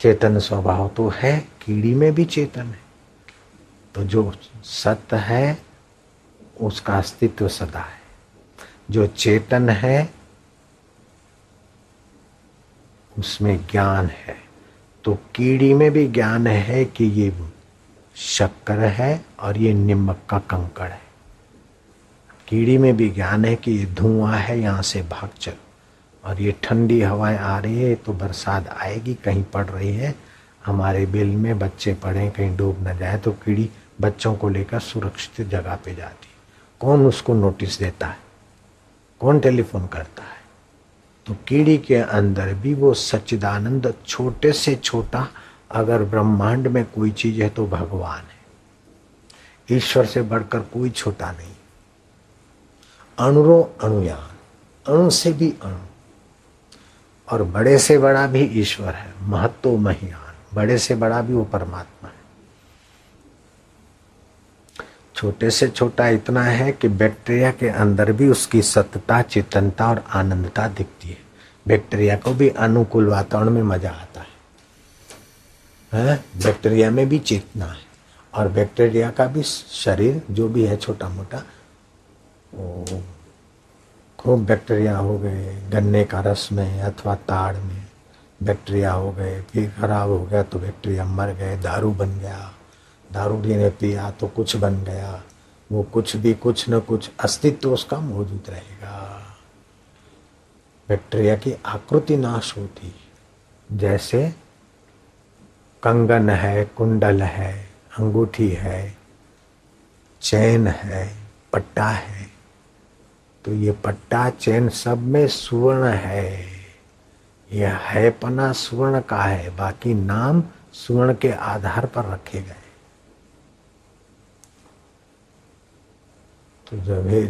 चेतन स्वभाव तो है, कीड़ी में भी चेतन है। तो जो सत्य है उसका अस्तित्व सदा है। जो चेतन है उसमें ज्ञान है। तो कीड़ी में भी ज्ञान है कि ये शक्कर है और ये नमक का कंकड़ है। कीड़ी में भी ज्ञान है कि ये धुआं है, यहाँ से भाग चलो। और ये ठंडी हवाएं आ रही है तो बरसात आएगी, कहीं पड़ रही है, हमारे बिल में बच्चे पड़े, कहीं डूब न जाए, तो कीड़ी बच्चों को लेकर सुरक्षित जगह पे जाती है। कौन उसको नोटिस देता है? कौन टेलीफोन करता है? तो कीड़ी के अंदर भी वो सच्चिदानंद, छोटे से छोटा, अगर ब्रह्मांड में कोई चीज है तो भगवान है। ईश्वर से बढ़कर कोई छोटा नहीं। अणुरो अणुयान, अणु से भी अणु, और बड़े से बड़ा भी ईश्वर है। महत्व महियान, बड़े से बड़ा भी वो परमात्मा है। छोटे से छोटा इतना है कि बैक्टीरिया के अंदर भी उसकी सत्ता, चेतनता और आनंदता दिखती है। बैक्टीरिया को भी अनुकूल वातावरण में मजा आता है। बैक्टीरिया में भी चेतना है, और बैक्टीरिया का भी शरीर जो भी है छोटा मोटा, खूब बैक्टीरिया हो गए गन्ने का रस में अथवा ताड़ में, बैक्टीरिया हो गए, फिर खराब हो गया तो बैक्टीरिया मर गए, दारू बन गया, दारू ने पिया तो कुछ बन गया। वो कुछ भी कुछ न कुछ अस्तित्व उसका मौजूद रहेगा। बैक्टीरिया की आकृति नाश होती, जैसे कंगन है, कुंडल है, अंगूठी है, चैन है, पट्टा है, तो ये पट्टा चैन सब में सुवर्ण है। यह है पना सुवर्ण का है, बाकी नाम सुवर्ण के आधार पर रखे गए। तो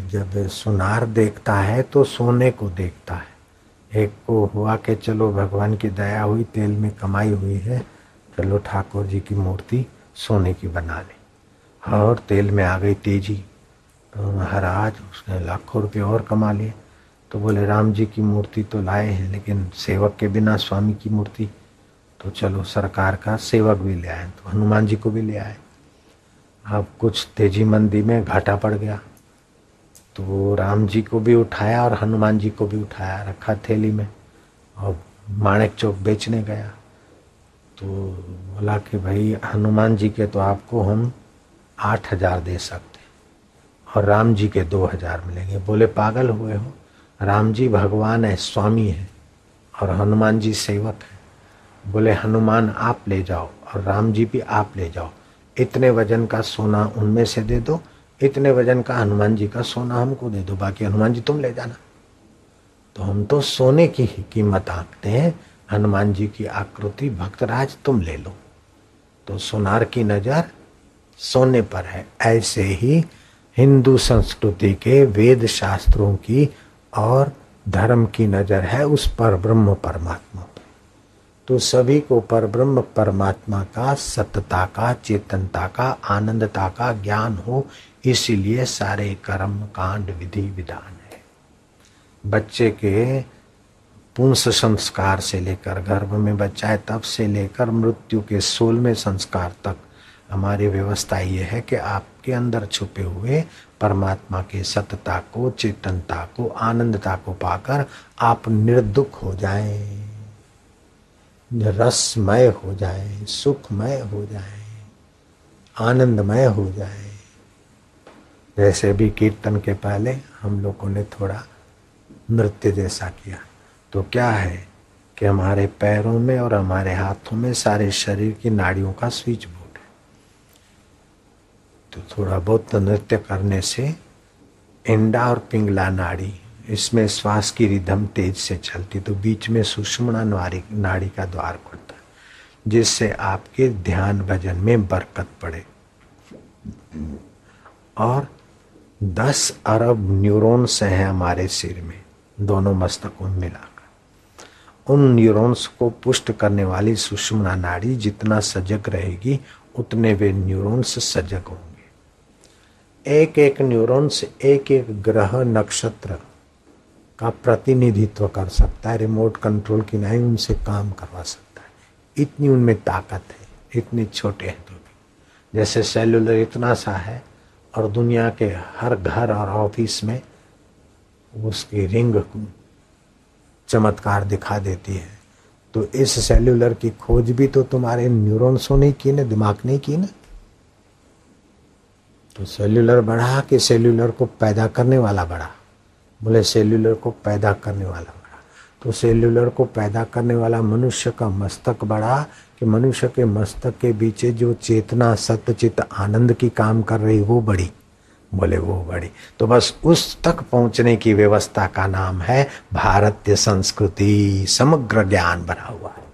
जब सुनार देखता है तो सोने को देखता है। एक को हुआ कि चलो भगवान की दया हुई, तेल में कमाई हुई है, चलो ठाकुर जी की मूर्ति सोने की बना ले, और तेल में आ गई तेजी, तो महाराज उसने लाखों रुपए और कमा लिए। तो बोले राम जी की मूर्ति तो लाए हैं, लेकिन सेवक के बिना स्वामी की मूर्ति, तो चलो सरकार का सेवक भी ले आए, तो हनुमान जी को भी ले आए। अब कुछ तेजी मंदी में घाटा पड़ गया, तो राम जी को भी उठाया और हनुमान जी को भी उठाया, रखा थैली में, और माणिक चौक बेचने गया। तो बोला कि भाई हनुमान जी के तो आपको हम 8,000 दे सकते, और राम जी के 2,000 मिलेंगे। बोले पागल हुए हो? राम जी भगवान है, स्वामी है, और हनुमान जी सेवक है। बोले हनुमान आप ले जाओ और राम जी भी आप ले जाओ, इतने वजन का सोना उनमें से दे दो, इतने वजन का हनुमान जी का सोना हमको दे दो, बाकी हनुमान जी तुम ले जाना। तो हम तो सोने की ही कीमत आंकते हैं, हनुमान जी की आकृति भक्तराज तुम ले लो। तो सोनार की नजर सोने पर है। ऐसे ही हिंदू संस्कृति के वेद शास्त्रों की और धर्म की नजर है उस पर ब्रह्म परमात्मा पर। तो सभी को पर ब्रह्म परमात्मा का, सत्ता का, चेतनता का, आनंदता का ज्ञान हो, इसीलिए सारे कर्म कांड विधि विधान है। बच्चे के पुंस संस्कार से लेकर, गर्भ में बच्चा है तब से लेकर मृत्यु के 16वें संस्कार तक हमारी व्यवस्था ये है कि आपके अंदर छुपे हुए परमात्मा के सत्ता को, चेतनता को, आनंदता को पाकर आप निर्दुख हो जाएं, रसमय हो जाएं, सुखमय हो जाएं, आनंदमय हो जाएं। जैसे भी कीर्तन के पहले हम लोगों ने थोड़ा नृत्य जैसा किया, तो क्या है कि हमारे पैरों में और हमारे हाथों में सारे शरीर की नाड़ियों का स्विच बोर्ड है। तो थोड़ा बहुत नृत्य करने से इंडा और पिंगला नाड़ी, इसमें श्वास की रिदम तेज से चलती, तो बीच में सुषुम्ना नाड़ी का द्वार खुलता है, जिससे आपके ध्यान भजन में बरकत पड़े। और 10 अरब न्यूरॉन्स हैं हमारे सिर में, दोनों मस्तकों में मिलाकर। उन न्यूरॉन्स को पुष्ट करने वाली सुषुम्ना नाड़ी जितना सजग रहेगी, उतने वे न्यूरॉन्स सजग होंगे। एक एक न्यूरॉन्स एक एक ग्रह नक्षत्र का प्रतिनिधित्व कर सकता है, रिमोट कंट्रोल की नहीं उनसे काम करवा सकता है। इतनी उनमें ताकत है, इतने छोटे हैं तो भी। जैसे सेल्यूलर इतना सा है और दुनिया के हर घर और ऑफिस में उसकी रिंग चमत्कार दिखा देती है। तो इस सेल्यूलर की खोज भी तो तुम्हारे न्यूरॉन्सों ने की ना, दिमाग ने की ना। तो सेल्यूलर बढ़ा कि सेल्यूलर को पैदा करने वाला बढ़ा? बोले सेल्यूलर को पैदा करने वाला बढ़ा। तो सेल्यूलर को पैदा करने वाला मनुष्य का मस्तक बढ़ा कि मनुष्य के मस्तक के बीच जो चेतना सत्यचित आनंद की काम कर रही वो बड़ी? बोले वो बड़ी। तो बस उस तक पहुंचने की व्यवस्था का नाम है भारतीय संस्कृति। समग्र ज्ञान भरा हुआ है।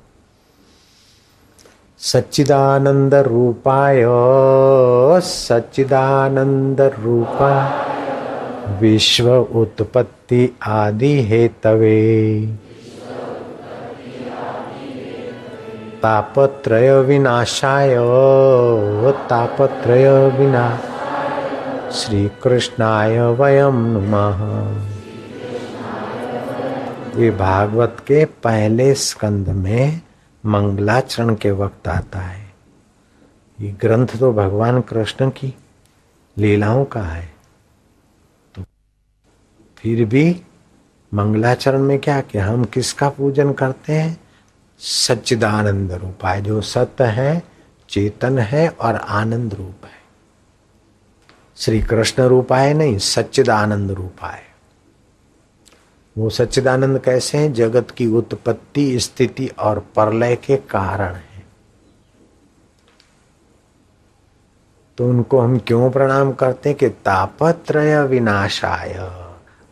सच्चिदानंद रूपाय सच्चिदानंद रूपाय विश्व उत्पत्ति आदि हेतवे तापत्रय विनाशाय तापत्रय विनाश श्री कृष्णाय वयम नमः। ये भागवत के पहले स्कंद में मंगलाचरण के वक्त आता है। ये ग्रंथ तो भगवान कृष्ण की लीलाओं का है, तो फिर भी मंगलाचरण में क्या कि हम किसका पूजन करते हैं? सच्चिदानंद रूपाय, जो सत्य है, चेतन है और आनंद रूप है। श्री कृष्ण रूपाय नहीं, सच्चिदानंद रूपाय। वो सच्चिदानंद कैसे हैं? जगत की उत्पत्ति स्थिति और प्रलय के कारण है। तो उनको हम क्यों प्रणाम करते हैं कि तापत्रय विनाशाय,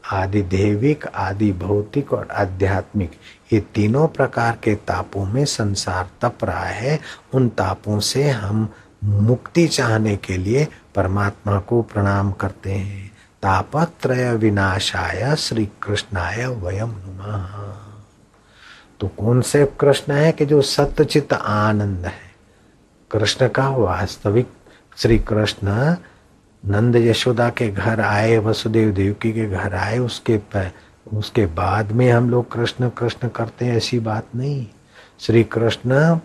आदि दैविक, आदि भौतिक और आध्यात्मिक, ये तीनों प्रकार के तापों में संसार तप रहा है। उन तापों से हम मुक्ति चाहने के लिए परमात्मा को प्रणाम करते हैं। तापत्रय विनाशाय श्री कृष्णाय वयम नमः। तो कौन से कृष्ण है कि जो सत्यचित आनंद है? कृष्ण का वास्तविक श्री कृष्ण नंद यशोदा के घर आए, वसुदेव देवकी के घर आए, उसके बाद में हम लोग कृष्ण कृष्ण करते हैं, ऐसी बात नहीं। श्री कृष्ण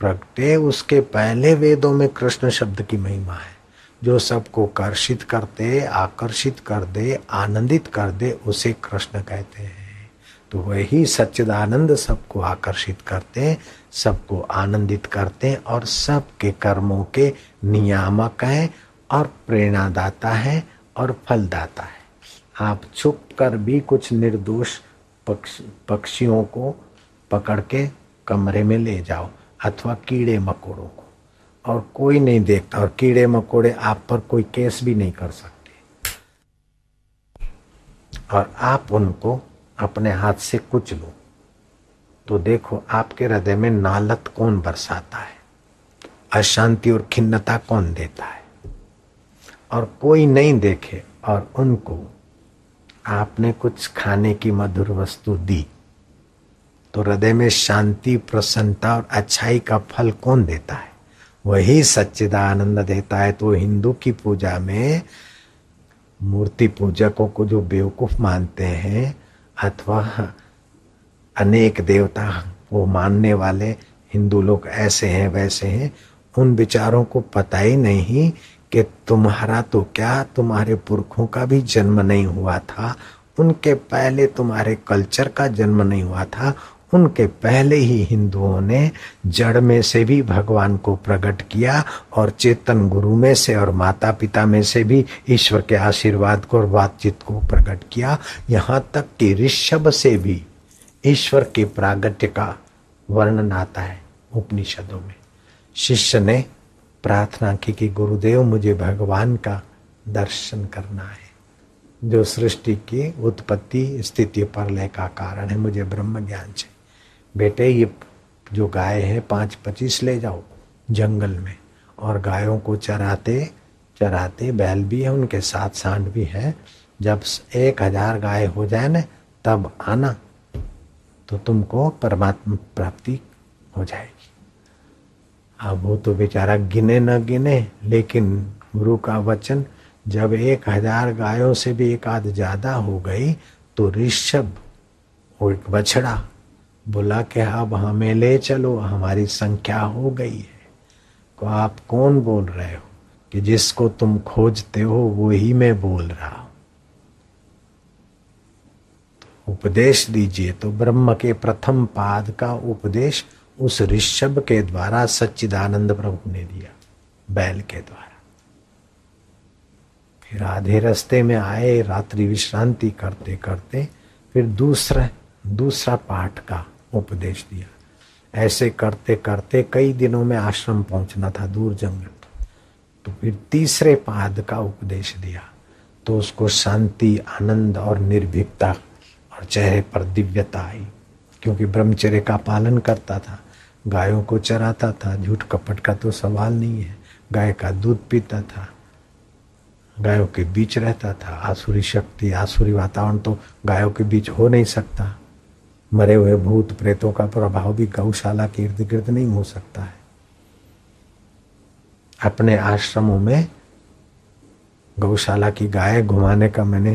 प्रगटे उसके पहले वेदों में कृष्ण शब्द की महिमा है। जो सबको कर्षित करते, आकर्षित कर दे, आनंदित कर दे, उसे कृष्ण कहते हैं। तो वही सच्चिदानंद सबको आकर्षित करते, सबको आनंदित करते और सबके कर्मों के नियामक हैं और प्रेरणादाता है और फलदाता है। आप छुप कर भी कुछ निर्दोष पक्षियों को पकड़ के कमरे में ले जाओ अथवा कीड़े मकोड़ों को, और कोई नहीं देखता, और कीड़े मकोड़े आप पर कोई केस भी नहीं कर सकते, और आप उनको अपने हाथ से कुचलो, तो देखो आपके हृदय में नालत कौन बरसाता है, अशांति और खिन्नता कौन देता है। और कोई नहीं देखे और उनको आपने कुछ खाने की मधुर वस्तु दी, तो हृदय में शांति, प्रसन्नता और अच्छाई का फल कौन देता है? वही सच्चिदानंद देता है। तो हिंदू की पूजा में मूर्ति पूजकों को जो बेवकूफ मानते हैं अथवा अनेक देवता को मानने वाले हिंदू लोग ऐसे हैं वैसे हैं, उन विचारों को पता ही नहीं कि तुम्हारा तो क्या, तुम्हारे पुरखों का भी जन्म नहीं हुआ था, उनके पहले तुम्हारे कल्चर का जन्म नहीं हुआ था, उनके पहले ही हिंदुओं ने जड़ में से भी भगवान को प्रकट किया और चेतन गुरु में से और माता पिता में से भी ईश्वर के आशीर्वाद को और बातचीत को प्रकट किया। यहाँ तक कि ऋषभ से भी ईश्वर के प्रागट्य का वर्णन आता है उपनिषदों में। शिष्य ने प्रार्थना की कि गुरुदेव मुझे भगवान का दर्शन करना है, जो सृष्टि की उत्पत्ति स्थिति प्रलय का कारण है, मुझे ब्रह्म ज्ञान चाहिए। बेटे ये जो गाय है 5-25 ले जाओ जंगल में, और गायों को चराते चराते बैल भी है, उनके साथ सांड भी है। जब 1000 गाय हो जाए ना तब आना, तो तुमको परमात्मा प्राप्ति हो जाएगी। अब वो तो बेचारा गिने न गिने, लेकिन गुरु का वचन, जब 1000 गायों से भी एक आध ज्यादा हो गई तो ऋषभ, वो एक बछड़ा बोला कि अब हमें ले चलो, हमारी संख्या हो गई है। को आप कौन बोल रहे हो? कि जिसको तुम खोजते हो वो ही मैं बोल रहा हूं। तो उपदेश दीजिए। तो ब्रह्म के प्रथम पाद का उपदेश उस ऋषभ के द्वारा सच्चिदानंद प्रभु ने दिया, बैल के द्वारा। फिर आधे रास्ते में आए, रात्रि विश्रांति करते करते फिर दूसरा पाठ का उपदेश दिया। ऐसे करते करते कई दिनों में आश्रम पहुंचना था, दूर जंगल। तो फिर तीसरे पाद का उपदेश दिया, तो उसको शांति, आनंद और निर्भीकता और चेहरे पर दिव्यता आई। क्योंकि ब्रह्मचर्य का पालन करता था, गायों को चराता था, झूठ कपट का तो सवाल नहीं है, गाय का दूध पीता था, गायों के बीच रहता था। आसुरी शक्ति, आसुरी वातावरण तो गायों के बीच हो नहीं सकता। मरे हुए भूत प्रेतों का प्रभाव भी गौशाला के इर्द गिर्द नहीं हो सकता है। अपने आश्रमों में गौशाला की गाय घुमाने का मैंने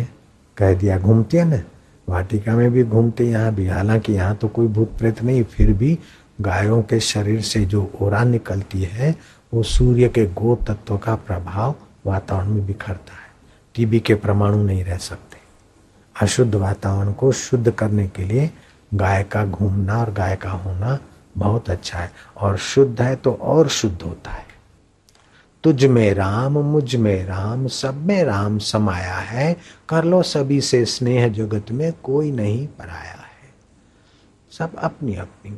कह दिया, घूमती है ना, वाटिका में भी घूमते, यहाँ भी। हालांकि यहाँ तो कोई भूत प्रेत नहीं, फिर भी गायों के शरीर से जो ओरा निकलती है वो सूर्य के गो तत्व का प्रभाव वातावरण में बिखरता है। टीबी के परमाणु नहीं रह सकते। अशुद्ध वातावरण को शुद्ध करने के लिए गाय का घूमना और गाय का होना बहुत अच्छा है। और शुद्ध है तो और शुद्ध होता है। तुझ में राम, मुझ में राम, सब में राम समाया है, कर लो सभी से स्नेह, जगत में कोई नहीं पराया है। सब अपनी अपनी।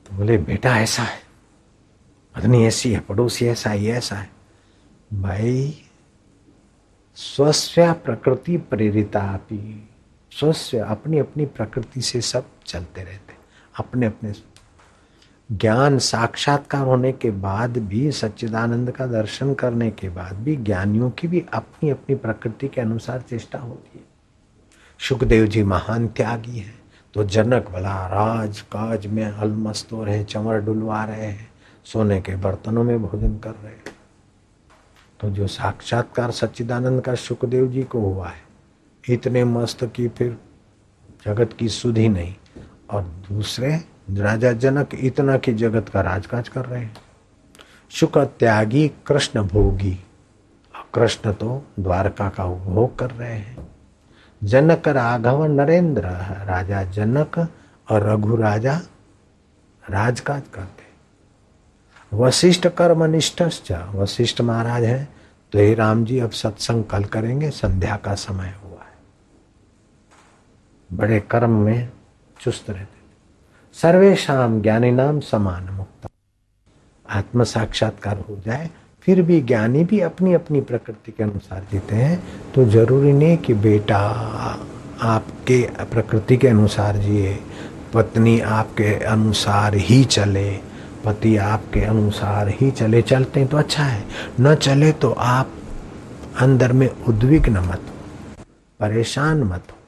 तो बोले बेटा ऐसा है, पत्नी ऐसी है, पड़ोसी ऐसा है, ये ऐसा है। भाई स्वस्य प्रकृति प्रेरिता अपि, स्वस्य अपनी अपनी प्रकृति से सब चलते रहते। अपने अपने ज्ञान साक्षात्कार होने के बाद भी, सच्चिदानंद का दर्शन करने के बाद भी ज्ञानियों की भी अपनी अपनी प्रकृति के अनुसार चेष्टा होती है। सुखदेव जी महान त्यागी हैं, तो जनक भला राज काज में अलमस्त हो रहे, चंवर डुलवा रहे हैं, सोने के बर्तनों में भोजन कर रहे हैं। तो जो साक्षात्कार सच्चिदानंद का सुखदेव जी को हुआ है, इतने मस्त की फिर जगत की सुध ही नहीं। और दूसरे राजा जनक इतना कि जगत का राजकाज कर रहे हैं। शुक त्यागी कृष्ण भोगी, कृष्ण तो द्वारका का उपभोग कर रहे हैं। जनक राघव नरेंद्र, राजा जनक और रघु राजा राजकाज करते। वशिष्ठ कर्मनिष्ठश्च, वशिष्ठ महाराज हैं तो हे राम जी अब सत्संग कल करेंगे, संध्या का समय हुआ है। बड़े कर्म में चुस्त रहते। सर्वेशाम ज्ञानिनाम समान मुक्त, आत्म साक्षात्कार हो जाए फिर भी ज्ञानी भी अपनी अपनी प्रकृति के अनुसार जीते हैं। तो जरूरी नहीं कि बेटा आपके प्रकृति के अनुसार जिए, पत्नी आपके अनुसार ही चले, पति आपके अनुसार ही चले। चलते हैं तो अच्छा है, न चले तो आप अंदर में उद्विग्न मत हो, परेशान मत हो।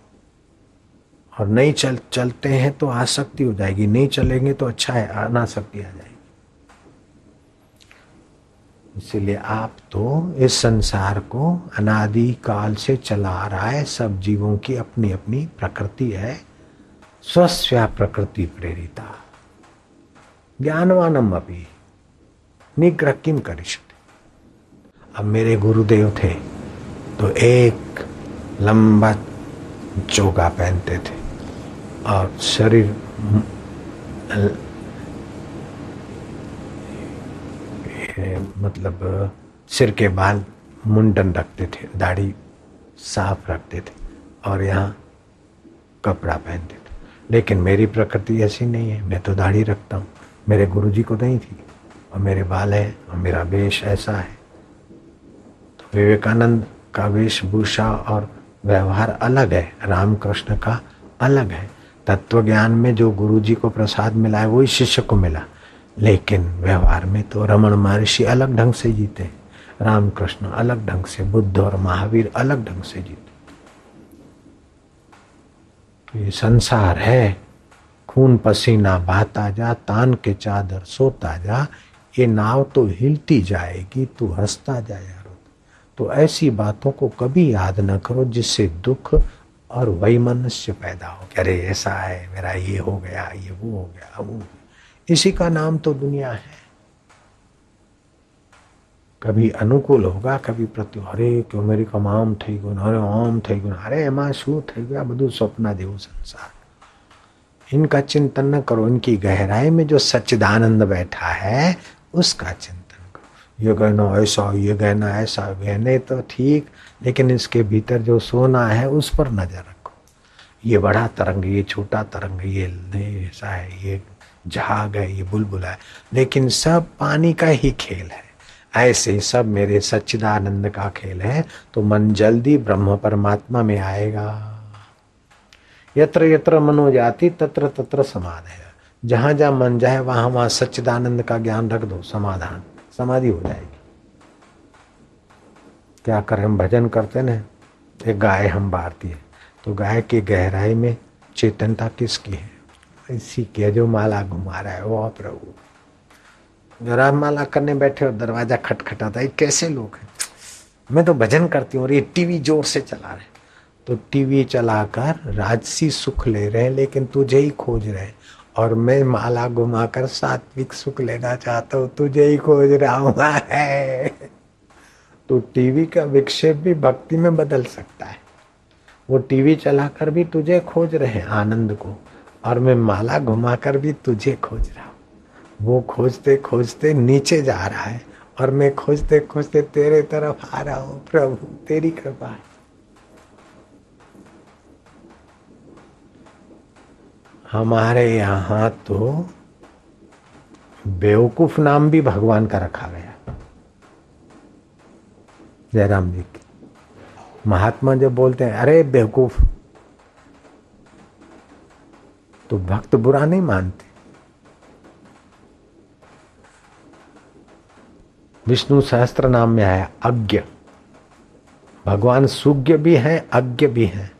और नहीं चलते हैं तो आसक्ति हो जाएगी, नहीं चलेंगे तो अच्छा है, अनासक्ति आ जाएगी। इसीलिए आप तो इस संसार को अनादि काल से चला रहा है। सब जीवों की अपनी अपनी प्रकृति है। स्वस्या प्रकृति प्रेरिता ज्ञानवानम अपि निग्रह किम करिष्यति। अब मेरे गुरुदेव थे तो एक लंबा चोगा पहनते थे और शरीर मतलब सिर के बाल मुंडन रखते थे, दाढ़ी साफ रखते थे और यहाँ कपड़ा पहनते थे। लेकिन मेरी प्रकृति ऐसी नहीं है, मैं तो दाढ़ी रखता हूँ। मेरे गुरुजी को नहीं थी और मेरे बाल है और मेरा वेश ऐसा है। तो विवेकानंद का वेशभूषा और व्यवहार अलग है, रामकृष्ण का अलग है। तत्व ज्ञान में जो गुरुजी को प्रसाद मिला है वही शिष्य को मिला, लेकिन व्यवहार में तो रमण महर्षि अलग ढंग से जीते, रामकृष्ण अलग ढंग से, बुद्ध और महावीर अलग ढंग से जीते। तो ये संसार है, खून पसीना बहाता जा, तान के चादर सोता जा, ये नाव तो हिलती जाएगी, तू हंसता जा यारो। तो ऐसी बातों को कभी याद न करो जिससे दुख और वही मनुष्य पैदा हो गया, अरे ऐसा है, मेरा ये हो गया, ये वो हो गया, वो हो गया। इसी का नाम तो दुनिया है। कभी अनुकूल होगा, कभी प्रति, अरे क्यों मेरी कम आम थी गुण, अरे आम थी गुण, अरे एमा शू थी गया, બધું स्वप्न देव संसार। इनका चिंतन न करो, इनकी गहराई में जो सच्चिदानंद बैठा है उसका चिंतन करो। ये गहना ऐसा, ये गहना ऐसा, गहने तो ठीक, लेकिन इसके भीतर जो सोना है उस पर नजर रखो। ये बड़ा तरंग, ये छोटा तरंग, ये ऐसा है, ये झाग है, ये बुलबुला है, लेकिन सब पानी का ही खेल है। ऐसे ही सब मेरे सच्चिदानंद का खेल है, तो मन जल्दी ब्रह्म परमात्मा में आएगा। यत्र यत्र मनो जाति तत्र तत्र समाधि। जहां जहां मन जाए वहां वहां सच्चिदानंद का ज्ञान रख दो, समाधान, समाधि हो जाएगी। क्या करें, हम भजन करते ना, एक गाय हम बारती है, तो गाय की गहराई में चेतनता किसकी है? इसी के जो माला घुमा रहा है वो प्रभु। जरा माला करने बैठे हो, दरवाजा खटखटाता है, कैसे लोग हैं। मैं तो भजन करती हूँ और ये टीवी जोर से चला रहे, तो टीवी चलाकर राजसी सुख ले रहे हैं, लेकिन तुझे ही खोज रहे हैं। और मैं माला घुमाकर सात्विक सुख लेना चाहता हूँ, तुझे ही खोज रहा हूँ है। तो टीवी का विक्षेप भी भक्ति में बदल सकता है। वो टीवी चलाकर भी तुझे खोज रहे हैं आनंद को, और मैं माला घुमाकर भी तुझे खोज रहा हूँ। वो खोजते खोजते नीचे जा रहा है और मैं खोजते खोजते तेरे तरफ आ रहा हूँ। प्रभु तेरी कृपा है। हमारे यहाँ तो बेवकूफ नाम भी भगवान का रखा गया। जयराम जी की महात्मा जब बोलते हैं अरे बेवकूफ, तो भक्त बुरा नहीं मानते। विष्णु सहस्त्र नाम में आया अज्ञ। भगवान सुज्ञ भी हैं, अज्ञ भी हैं,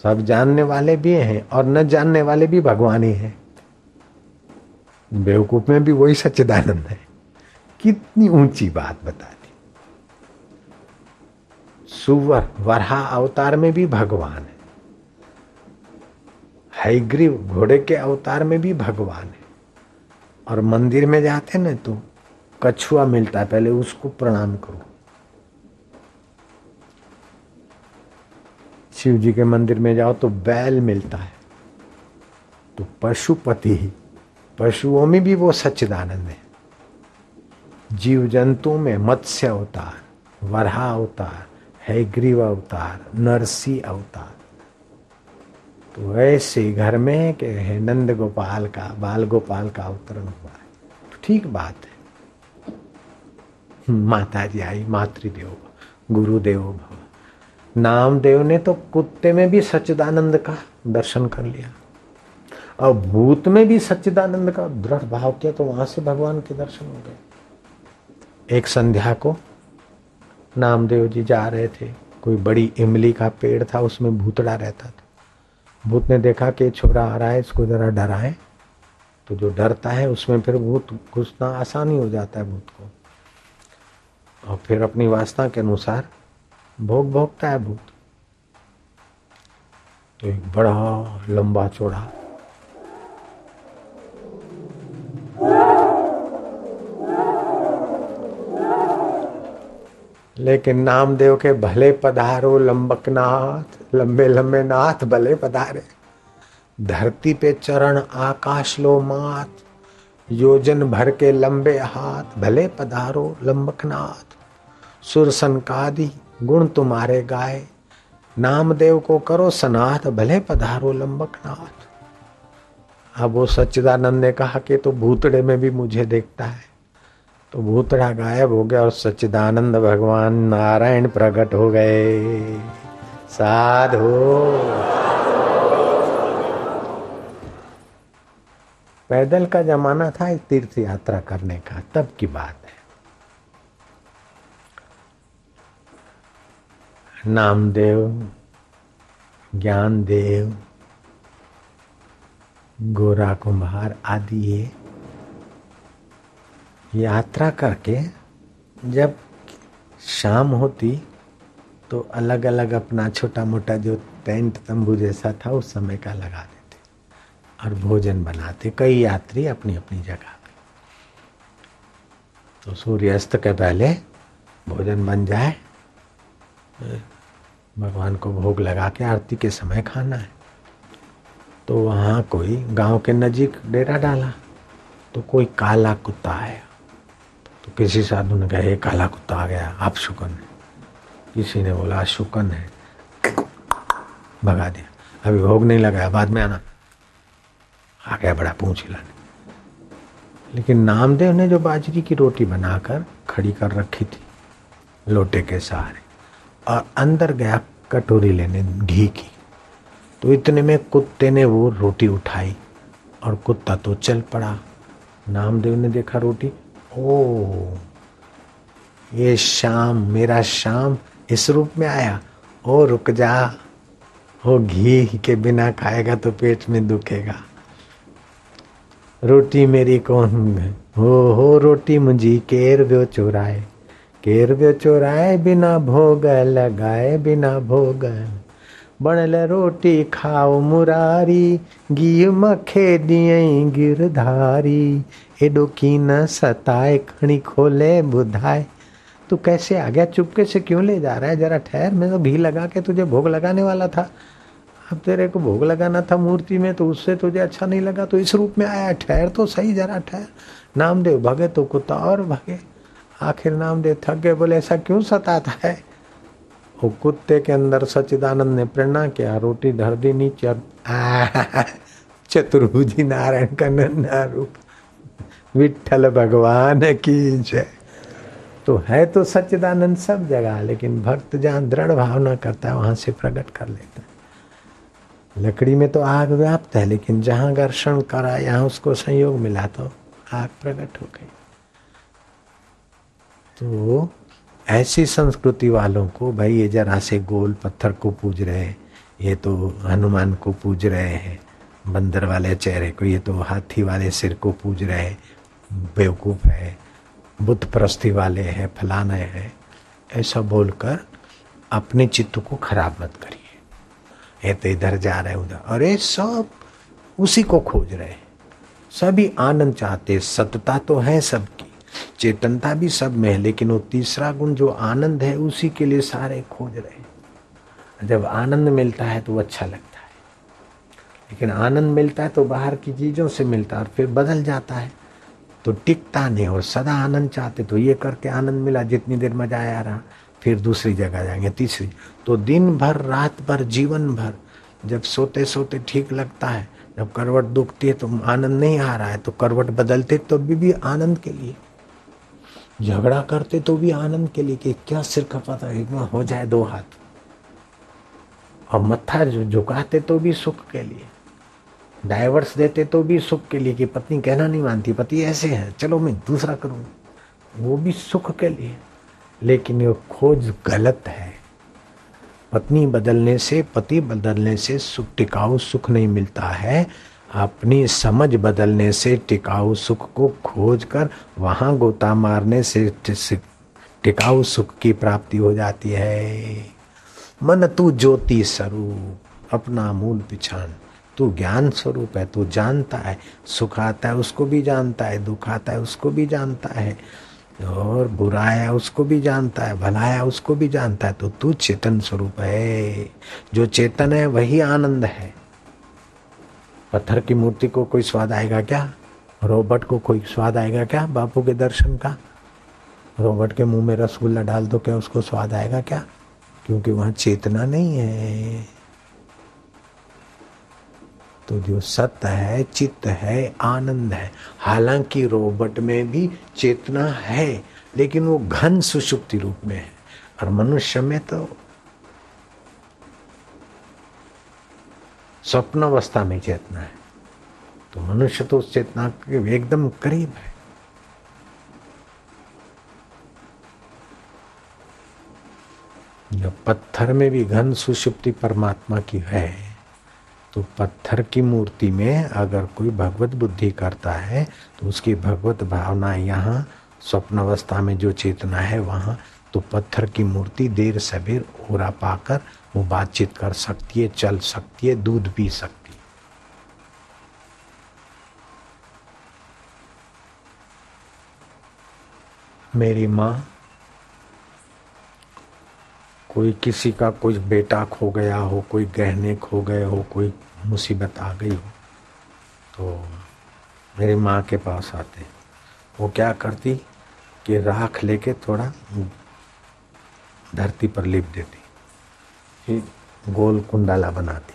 सब जानने वाले भी हैं और न जानने वाले भी भगवान ही हैं। बेवकूफ में भी वही सच्चिदानंद है। कितनी ऊंची बात बता दी। सुवर वरहा अवतार में भी भगवान है, हयग्रीव घोड़े के अवतार में भी भगवान है। और मंदिर में जाते ना तो कछुआ मिलता है, पहले उसको प्रणाम करो। शिव जी के मंदिर में जाओ तो बैल मिलता है, तो पशुपति ही, पशुओं में भी वो सच्चिदानंद है। जीव जंतु में मत्स्य अवतार, वराह अवतार, हयग्रीव अवतार, नरसी अवतार। तो ऐसे घर में कि है नंद गोपाल का, बाल गोपाल का अवतरण हुआ है, तो ठीक बात है। माता जी आई, मातृदेव गुरुदेव भव। नामदेव ने तो कुत्ते में भी सच्चिदानंद का दर्शन कर लिया और भूत में भी सच्चिदानंद का दृढ़ भाव किया, तो वहां से भगवान के दर्शन हो गए। एक संध्या को नामदेव जी जा रहे थे, कोई बड़ी इमली का पेड़ था, उसमें भूतड़ा रहता था। भूत ने देखा कि छोरा आ रहा है, इसको जरा डराए। तो जो डरता है उसमें फिर भूत घुसना आसानी हो जाता है भूत को, और फिर अपनी वासना के अनुसार भोग भोगता है भूत। तो एक बड़ा लंबा चौड़ा लेकिन नामदेव के भले पधारो लंबकनाथ, लंबे लंबे नाथ भले पधारे। धरती पे चरण आकाश लो मात, योजन भर के लंबे हाथ, भले पधारो लंबकनाथ। सुर सनकादि गुण तुम्हारे गाए, नामदेव को करो सनाथ, भले पधारो लंबकनाथ। अब वो सच्चिदानंद ने कहा कि तो भूतड़े में भी मुझे देखता है। तो भूतड़ा गायब हो गया और सच्चिदानंद भगवान नारायण प्रकट हो गए। साधु पैदल का जमाना था तीर्थ यात्रा करने का, तब की बात है। नामदेव, ज्ञानदेव, गोरा कुम्हार आदि ये यात्रा करके जब शाम होती तो अलग अलग अपना छोटा मोटा जो टेंट तंबू जैसा था उस समय का लगा देते और भोजन बनाते, कई यात्री अपनी अपनी जगह पे। तो सूर्यास्त के पहले भोजन बन जाए, भगवान को भोग लगा के आरती के समय खाना है। तो वहाँ कोई गांव के नजीक डेरा डाला, तो कोई काला कुत्ता आया। तो किसी साधु ने कहा, ये काला कुत्ता आ गया, आप शुकन है। किसी ने बोला शुकन है, भगा दिया। अभी भोग नहीं लगाया, बाद में आना। आ गया बड़ा पूंछ हिलाने। लेकिन नामदेव ने जो बाजरी की रोटी बनाकर खड़ी कर रखी थी लोटे के सहारे, और अंदर गया कटोरी लेने घी की, तो इतने में कुत्ते ने वो रोटी उठाई और कुत्ता तो चल पड़ा। नामदेव ने देखा रोटी, ओ ये शाम, मेरा शाम इस रूप में आया। ओ रुक जा, हो घी के बिना खाएगा तो पेट में दुखेगा। रोटी मेरी कौन है, हो रोटी मुझी केर व्यो चुराए, केर व्यो चुराए, बिना भोग लगाए, बिना भोग। बनल रोटी खाओ मुरारी, घी मखे दियई गिरधारी, एडो की न सताए, खणी खोले बुधाए। तू कैसे आ गया, चुपके से क्यों ले जा रहा है, जरा ठहर, मैं तो घी लगा के तुझे भोग लगाने वाला था। अब तेरे को भोग लगाना था मूर्ति में, तो उससे तुझे अच्छा नहीं लगा तो इस रूप में आया, ठहर तो सही, जरा ठहर। नामदेव भगे तो कुत्ता और भगे। आखिर नामदेव थक गए, बोले ऐसा क्यों सताता है। वो कुत्ते के अंदर सच्चिदानंद ने प्रेरणा किया, रोटी धर दी नीचे और चतुर्भुजी नारायण का नन्हा रूप, विठ्ठल भगवान की जय। तो है तो सच्चिदानंद सब जगह, लेकिन भक्त जहाँ दृढ़ भावना करता है वहां से प्रकट कर लेता है। लकड़ी में तो आग व्याप्त है, लेकिन जहां घर्षण करा, यहाँ उसको संयोग मिला तो आग प्रकट हो गई। तो ऐसी संस्कृति वालों को, भाई ये जरा से गोल पत्थर को पूज रहे हैं, ये तो हनुमान को पूज रहे हैं, बंदर वाले चेहरे को, ये तो हाथी वाले सिर को पूज रहे हैं, बेवकूफ है, बुत परस्ती वाले हैं, फलाना है, ऐसा बोलकर अपने चित्त को खराब मत करिए। ये तो इधर जा रहे उधर, अरे सब उसी को खोज रहे हैं, सभी आनंद चाहते। सतता तो है सबकी, चेतनता भी सब में है, लेकिन वो तीसरा गुण जो आनंद है उसी के लिए सारे खोज रहे हैं। जब आनंद मिलता है तो अच्छा लगता है, लेकिन आनंद मिलता है तो बाहर की चीजों से मिलता है और फिर बदल जाता है तो टिकता नहीं। और सदा आनंद चाहते तो ये करके आनंद मिला, जितनी देर मजा आया रहा, फिर दूसरी जगह जाएंगे, तीसरी। तो दिन भर, रात भर, जीवन भर, जब सोते सोते ठीक लगता है, जब करवट दुखती है तो आनंद नहीं आ रहा है, तो करवट बदलते तो भी आनंद के लिए, झगड़ा करते तो भी आनंद के लिए कि क्या सिर खपाता है, हो जाए दो हाथ, और मत्था झुकाते तो भी सुख के लिए, डाइवर्स देते तो भी सुख के लिए कि पत्नी कहना नहीं मानती, पति ऐसे है, चलो मैं दूसरा करूँ, वो भी सुख के लिए। लेकिन ये खोज गलत है। पत्नी बदलने से, पति बदलने से सुख, टिकाऊ सुख नहीं मिलता है। अपनी समझ बदलने से टिकाऊ सुख को खोजकर वहां गोता मारने से टिकाऊ सुख की प्राप्ति हो जाती है। मन तू ज्योति स्वरूप, अपना मूल पिछान, तू ज्ञान स्वरूप है, तू जानता है, सुख आता है उसको भी जानता है, दुख आता है उसको भी जानता है, और बुरा है उसको भी जानता है, भला है उसको भी जानता है। तो तू चेतन स्वरूप है, जो चेतन है वही आनंद है। पत्थर की मूर्ति को कोई स्वाद आएगा क्या, रोबोट को कोई स्वाद आएगा क्या बापू के दर्शन का। रोबोट के मुंह में रसगुल्ला डाल दो, क्या उसको स्वाद आएगा क्या, क्योंकि वहां चेतना नहीं है। तो जो सत्य है, चित्त है, आनंद है। हालांकि रोबोट में भी चेतना है, लेकिन वो घन सुषुप्ति रूप में है, और मनुष्य में तो स्वप्न अवस्था में चेतना है। तो मनुष्य तो उस चेतना के एकदम करीब है। जब पत्थर में भी घन सुषुप्ति परमात्मा की है, तो पत्थर की मूर्ति में अगर कोई भगवत बुद्धि करता है तो उसकी भगवत भावना यहाँ स्वप्न अवस्था में जो चेतना है वहाँ, तो तो पत्थर की मूर्ति देर सबेर ओरा पाकर वो बातचीत कर सकती है, चल सकती है, दूध पी सकती है। मेरी माँ, कोई किसी का कोई बेटा खो गया हो, कोई गहने खो गए हो, कोई मुसीबत आ गई हो, तो मेरी माँ के पास आते। वो क्या करती कि राख लेके थोड़ा धरती पर लिप देती, फिर गोल कुंडाला बनाती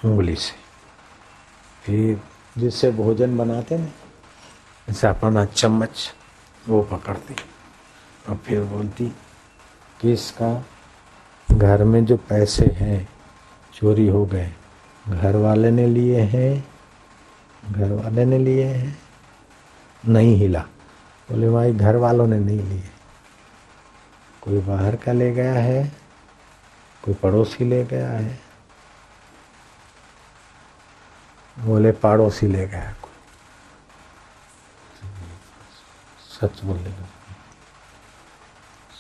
उंगली से, फिर जिससे भोजन बनाते ना, जैसे अपना चम्मच वो पकड़ती और फिर बोलती कि इसका घर में जो पैसे हैं चोरी हो गए, घर वाले ने लिए हैं, घर वाले ने लिए हैं। नहीं हिला। बोले भाई घर वालों ने नहीं लिए, कोई बाहर का ले गया है, कोई पड़ोसी ले गया है। बोले पड़ोसी ले गया कोई। सच बोलेगा,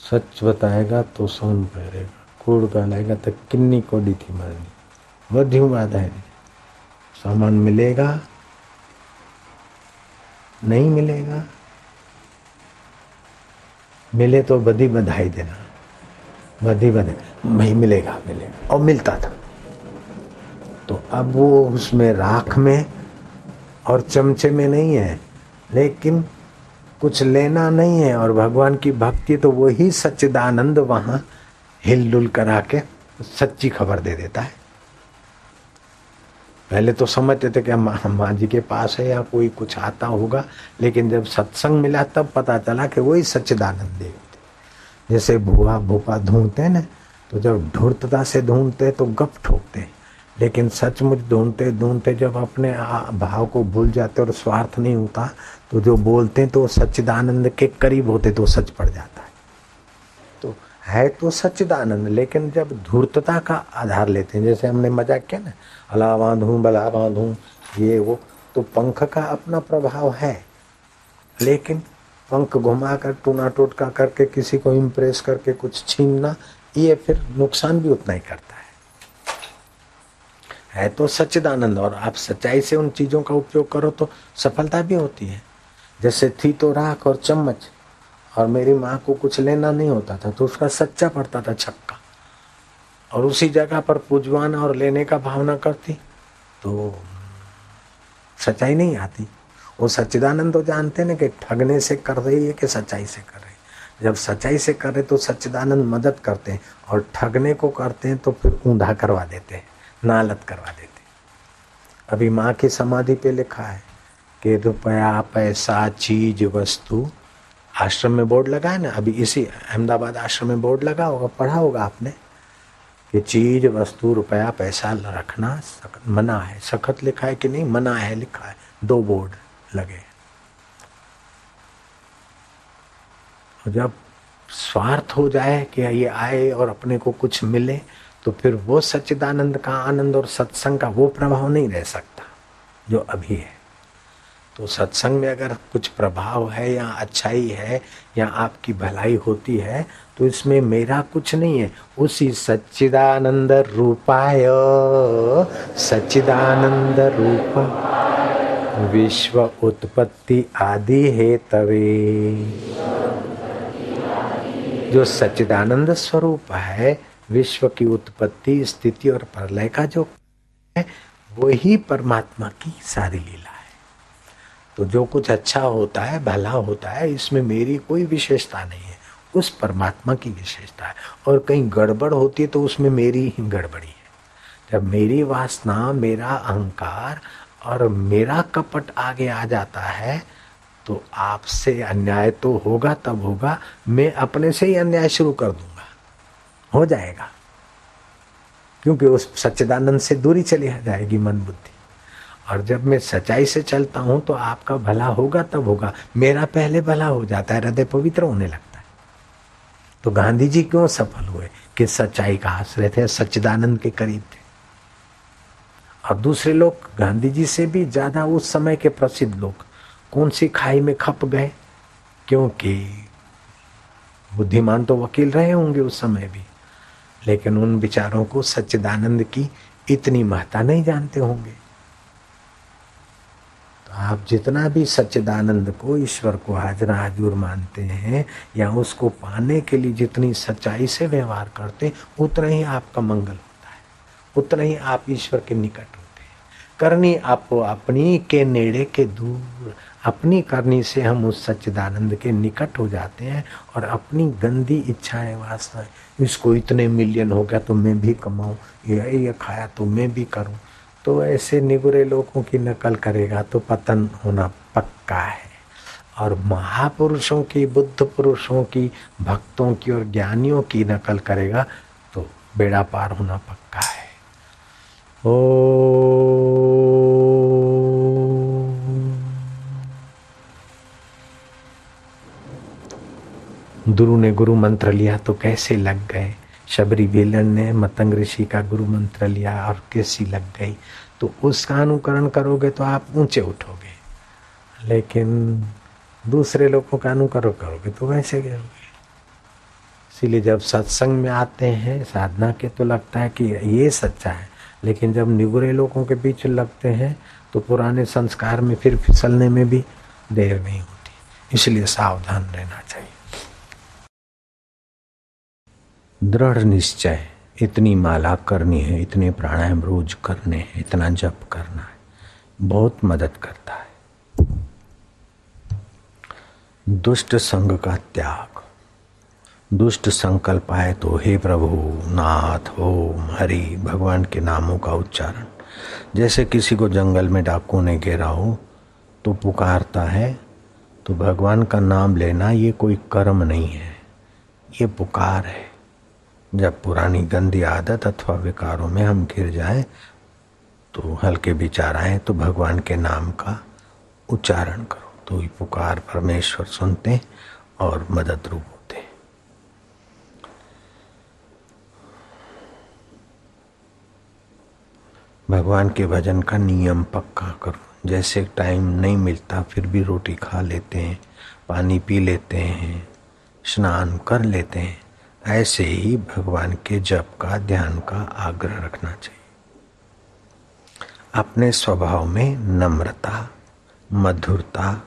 सच बताएगा तो सोन पहरेगा, कूड़ गालेगा तो किन्नी कोडी थी मरनी। वध्यू बात है, सामान मिलेगा नहीं मिलेगा, मिले तो बधी बधाई देना, बधी बधाई नहीं मिलेगा, मिलेगा। और मिलता था। तो अब वो उसमें राख में और चमचे में नहीं है, लेकिन कुछ लेना नहीं है और भगवान की भक्ति, तो वही सच्चिदानंद वहां हिलडुल करा के सच्ची खबर दे देता है। पहले तो समझते थे कि माँ जी के पास है या कोई कुछ आता होगा, लेकिन जब सत्संग मिला तब पता चला कि वही सच्चिदानंद देव थे। जैसे भुआ भूपा ढूंढते ना, तो जब धूर्तता से ढूंढते तो गप ठोकते, लेकिन सचमुच ढूंढते ढूंढते जब अपने भाव को भूल जाते और स्वार्थ नहीं होता, तो जो बोलते तो सच्चिदानंद के करीब होते तो सच पड़ जाता है। तो है तो सच्चिदानंद, लेकिन जब धूर्तता का आधार लेते हैं, जैसे हमने मजाक किया ना, अला बांधूं बला बांधूं ये वो, तो पंख का अपना प्रभाव है, लेकिन पंख घुमा कर टूना टोटका करके किसी को इम्प्रेस करके कुछ छीनना, ये फिर नुकसान भी उतना ही करता है तो सच्चिदानंद। और आप सच्चाई से उन चीजों का उपयोग करो तो सफलता भी होती है। जैसे थी तो राख और चम्मच, और मेरी माँ को कुछ लेना नहीं होता था तो उसका सच्चा पड़ता था छक्का, और उसी जगह पर पूजवाना और लेने का भावना करती तो सच्चाई नहीं आती। वो सच्चिदानंद तो जानते ना कि ठगने से कर रही है कि सच्चाई से कर रही है। जब सच्चाई से कर रहे तो सच्चिदानंद मदद करते हैं, और ठगने को करते हैं तो फिर ऊंधा करवा देते हैं, नालत करवा देते। अभी माँ की समाधि पे लिखा है कि रुपया पैसा चीज वस्तु, आश्रम में बोर्ड लगा है ना, अभी इसी अहमदाबाद आश्रम में बोर्ड लगा होगा, पढ़ा होगा आपने कि चीज वस्तु रुपया पैसा रखना मना है। सखत लिखा है कि नहीं, मना है लिखा है, 2 बोर्ड लगे। जब स्वार्थ हो जाए कि ये आए और अपने को कुछ मिले, तो फिर वो सच्चिदानंद का आनंद और सत्संग का वो प्रभाव नहीं रह सकता जो अभी है। तो सत्संग में अगर कुछ प्रभाव है या अच्छाई है या आपकी भलाई होती है, तो इसमें मेरा कुछ नहीं है। उसी सच्चिदानंद रूपाय, सच्चिदानंद रूप विश्व उत्पत्ति आदि हेतवे, जो सच्चिदानंद स्वरूप है, विश्व की उत्पत्ति स्थिति और प्रलय का जो है, वही परमात्मा की सारी लीला है। तो जो कुछ अच्छा होता है, भला होता है, इसमें मेरी कोई विशेषता नहीं है, उस परमात्मा की विशेषता है। और कहीं गड़बड़ होती है तो उसमें मेरी ही गड़बड़ी है। जब मेरी वासना, मेरा अहंकार और मेरा कपट आगे आ जाता है, तो आपसे अन्याय तो होगा, तब होगा मैं अपने से ही अन्याय शुरू कर दूंगा, हो जाएगा, क्योंकि उस सच्चिदानंद से दूरी चली जाएगी मन बुद्धि। और जब मैं सच्चाई से चलता हूं तो आपका भला होगा, तब होगा, मेरा पहले भला हो जाता है, हृदय पवित्र होने लगता है। तो गांधी जी क्यों सफल हुए? कि सच्चाई का आश्रय थे, सच्चिदानंद के करीब थे। और दूसरे लोग गांधी जी से भी ज्यादा उस समय के प्रसिद्ध लोग कौन सी खाई में खप गए? क्योंकि बुद्धिमान तो वकील रहे होंगे उस समय भी, लेकिन उन विचारों को सच्चिदानंद की इतनी महत्ता नहीं जानते होंगे। तो आप जितना भी सच्चिदानंद को, ईश्वर को हाजरा हाजूर मानते हैं या उसको पाने के लिए जितनी सच्चाई से व्यवहार करते, उतना ही आपका मंगल होता है, उतना ही आप ईश्वर के निकट होते हैं। करनी आपको अपनी के नेड़े के दूर, अपनी करनी से हम उस सच्चिदानंद के निकट हो जाते हैं। और अपनी गंदी इच्छाएं वासनाएं, इसको इतने मिलियन हो गया तो मैं भी कमाऊं, ये खाया तो मैं भी करूं, तो ऐसे निगुरे लोगों की नकल करेगा तो पतन होना पक्का है। और महापुरुषों की, बुद्ध पुरुषों की, भक्तों की और ज्ञानियों की नकल करेगा तो बेड़ा पार होना पक्का है। ओ गुरु ने गुरु मंत्र लिया तो कैसे लग गए। शबरी बेलन ने मतंग ऋषि का गुरु मंत्र लिया और कैसी लग गई। तो उसका अनुकरण करोगे तो आप ऊंचे उठोगे, लेकिन दूसरे लोगों का अनुकरण करोगे तो वैसे गिरोगे। इसीलिए जब सत्संग में आते हैं साधना के तो लगता है कि ये सच्चा है, लेकिन जब निगुरे लोगों के बीच लगते हैं तो पुराने संस्कार में फिर फिसलने में भी देर नहीं होती। इसलिए सावधान रहना चाहिए। दृढ़ निश्चय, इतनी माला करनी है, इतने प्राणायाम रोज करने हैं, इतना जप करना है, बहुत मदद करता है। दुष्ट संग का त्याग। दुष्ट संकल्प आए तो हे प्रभु, नाथ, ओम, हरि, भगवान के नामों का उच्चारण। जैसे किसी को जंगल में डाकुओं ने घेरा हो तो पुकारता है, तो भगवान का नाम लेना ये कोई कर्म नहीं है, ये पुकार है। जब पुरानी गंदी आदत अथवा विकारों में हम गिर जाएं तो हल्के विचार आए तो भगवान के नाम का उच्चारण करो, तो ये पुकार परमेश्वर सुनते और मदद रूप होते। भगवान के भजन का नियम पक्का करो। जैसे टाइम नहीं मिलता फिर भी रोटी खा लेते हैं, पानी पी लेते हैं, स्नान कर लेते हैं, ऐसे ही भगवान के जप का, ध्यान का आग्रह रखना चाहिए। अपने स्वभाव में नम्रता, मधुरता,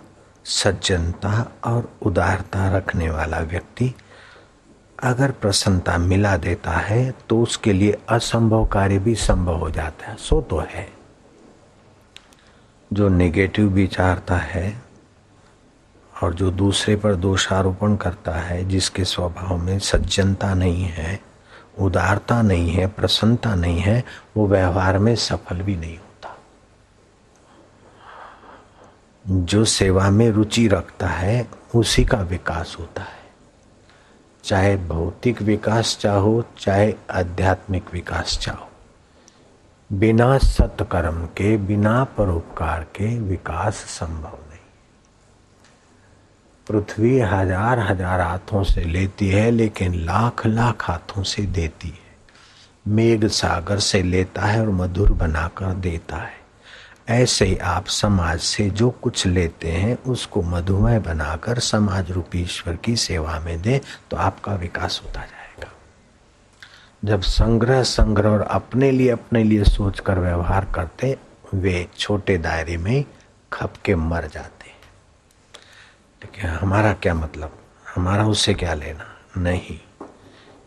सज्जनता और उदारता रखने वाला व्यक्ति अगर प्रसन्नता मिला देता है तो उसके लिए असंभव कार्य भी संभव हो जाता है। सो तो है। जो नेगेटिव विचारता है और जो दूसरे पर दोषारोपण करता है, जिसके स्वभाव में सज्जनता नहीं है, उदारता नहीं है, प्रसन्नता नहीं है, वो व्यवहार में सफल भी नहीं होता। जो सेवा में रुचि रखता है उसी का विकास होता है। चाहे भौतिक विकास चाहो, चाहे आध्यात्मिक विकास चाहो, बिना सत्कर्म के, बिना परोपकार के विकास संभव नहीं। पृथ्वी हजार हजार हाथों से लेती है लेकिन लाख लाख हाथों से देती है। मेघ सागर से लेता है और मधुर बनाकर देता है। ऐसे ही आप समाज से जो कुछ लेते हैं उसको मधुमय बनाकर समाज रूपी ईश्वर की सेवा में दें तो आपका विकास होता जाएगा। जब संग्रह और अपने लिए सोचकर व्यवहार करते, वे छोटे दायरे में खप के मर जाते। क्या हमारा क्या मतलब, हमारा उससे क्या लेना। नहीं,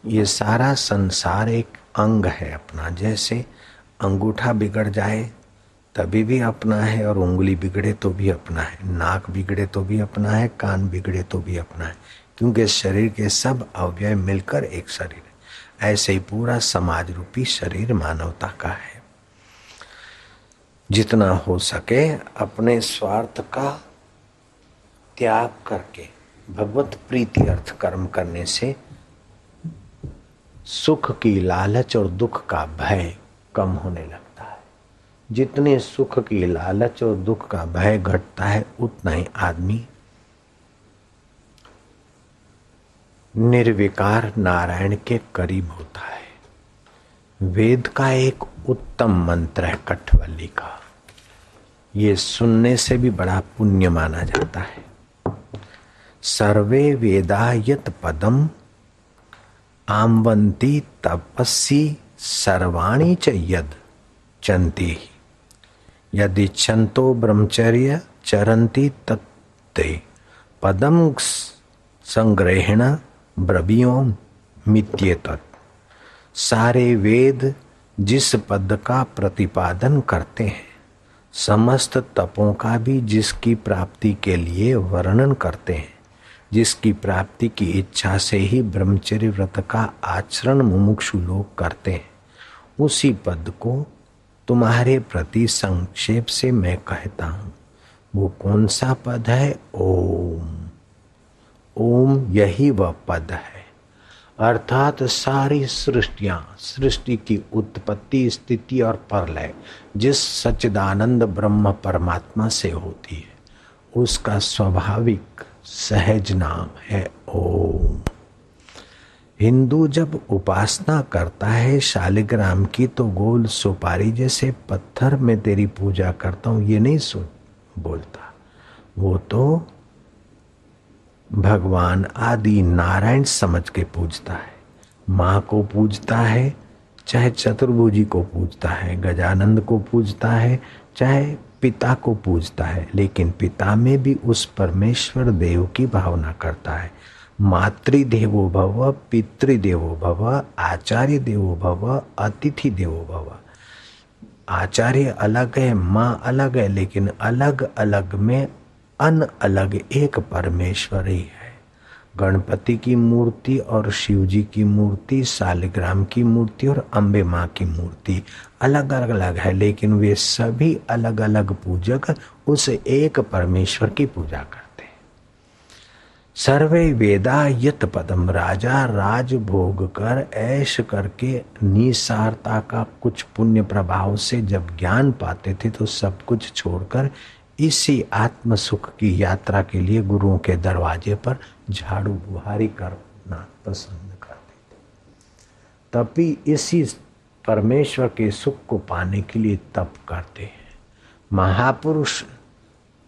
ये सारा संसार एक अंग है अपना। जैसे अंगूठा बिगड़ जाए तभी भी अपना है, और उंगली बिगड़े तो भी अपना है, नाक बिगड़े तो भी अपना है, कान बिगड़े तो भी अपना है, क्योंकि शरीर के सब अवयव मिलकर एक शरीर है। ऐसे ही पूरा समाज रूपी शरीर मानवता का है। जितना हो सके अपने स्वार्थ का त्याग करके भगवत प्रीति अर्थ कर्म करने से सुख की लालच और दुख का भय कम होने लगता है। जितने सुख की लालच और दुख का भय घटता है उतना ही आदमी निर्विकार नारायण के करीब होता है। वेद का एक उत्तम मंत्र है कठवल्ली का, ये सुनने से भी बड़ा पुण्य माना जाता है। सर्वे वेदा यत पदम आमवंती तपस्वी सर्वाणि च यद चंती यदि छंतो ब्रह्मचर्य चरंती तत्ते पदम संग्रहण ब्रवीयों मित्येतत्। सारे वेद जिस पद का प्रतिपादन करते हैं, समस्त तपों का भी जिसकी प्राप्ति के लिए वर्णन करते हैं, जिसकी प्राप्ति की इच्छा से ही ब्रह्मचर्य व्रत का आचरण मुमुक्षु लोग करते हैं, उसी पद को तुम्हारे प्रति संक्षेप से मैं कहता हूं। वो कौन सा पद है? ओम। ओम यही वह पद है, अर्थात सारी सृष्टियां, सृष्टि की उत्पत्ति, स्थिति और प्रलय जिस सच्चिदानंद ब्रह्म परमात्मा से होती है, उसका स्वाभाविक सहज नाम है ओम। हिंदू जब उपासना करता है शालिग्राम की, तो गोल सुपारी जैसे पत्थर में तेरी पूजा करता हूं ये नहीं बोलता। वो तो भगवान आदि नारायण समझ के पूजता है। माँ को पूजता है, चाहे चतुर्भुजी को पूजता है, गजानंद को पूजता है, चाहे पिता को पूजता है, लेकिन पिता में भी उस परमेश्वर देव की भावना करता है। मातृदेवो भव, पितृदेवो भव, आचार्य देवो भव, अतिथि देवो भव। आचार्य अलग है, माँ अलग है, लेकिन अलग अलग में अन अलग एक परमेश्वर ही है। गणपति की मूर्ति और शिव जी की मूर्ति, शालिग्राम की मूर्ति और अम्बे माँ की मूर्ति अलग अलग है, लेकिन वे सभी अलग अलग पूजक उस एक परमेश्वर की पूजा करते हैं। सर्वे वेदा यत पदम, राजा राज भोग कर ऐश करके निसारता का कुछ पुण्य प्रभाव से जब ज्ञान पाते थे, तो सब कुछ छोड़कर इसी आत्म सुख की यात्रा के लिए गुरुओं के दरवाजे पर झाड़ू बुहारी करना पसंद करते थे। तभी इसी परमेश्वर के सुख को पाने के लिए तप करते हैं। महापुरुष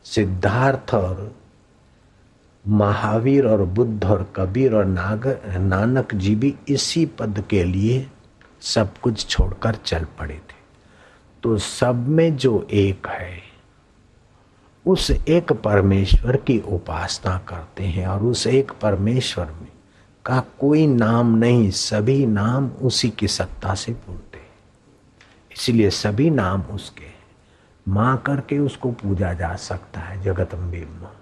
सिद्धार्थ और महावीर और बुद्ध और कबीर और नानक जी भी इसी पद के लिए सब कुछ छोड़कर चल पड़े थे। तो सब में जो एक है, उस एक परमेश्वर की उपासना करते हैं, और उस एक परमेश्वर में का कोई नाम नहीं, सभी नाम उसी की सत्ता से पूरते हैं। इसलिए सभी नाम उसके हैं। माँ करके उसको पूजा जा सकता है, जगदम्बे माँ,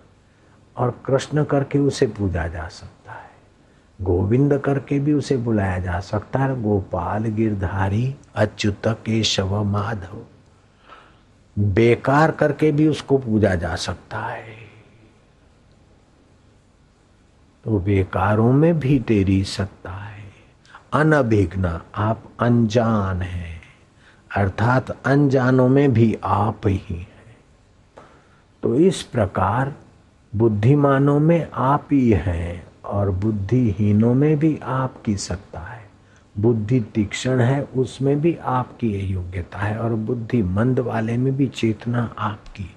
और कृष्ण करके उसे पूजा जा सकता है, गोविंद करके भी उसे बुलाया जा सकता है, गोपाल गिरधारी अच्युत केशव माधव, बेकार करके भी उसको पूजा जा सकता है। तो बेकारों में भी तेरी सत्ता है। अनभिघ्न, आप अनजान हैं, अर्थात अनजानों में भी आप ही हैं। तो इस प्रकार बुद्धिमानों में आप ही हैं और बुद्धिहीनों में भी आपकी सत्ता है। बुद्धि तीक्ष्ण है, उसमें भी आपकी योग्यता है, और बुद्धि मंद वाले में भी चेतना आपकी है।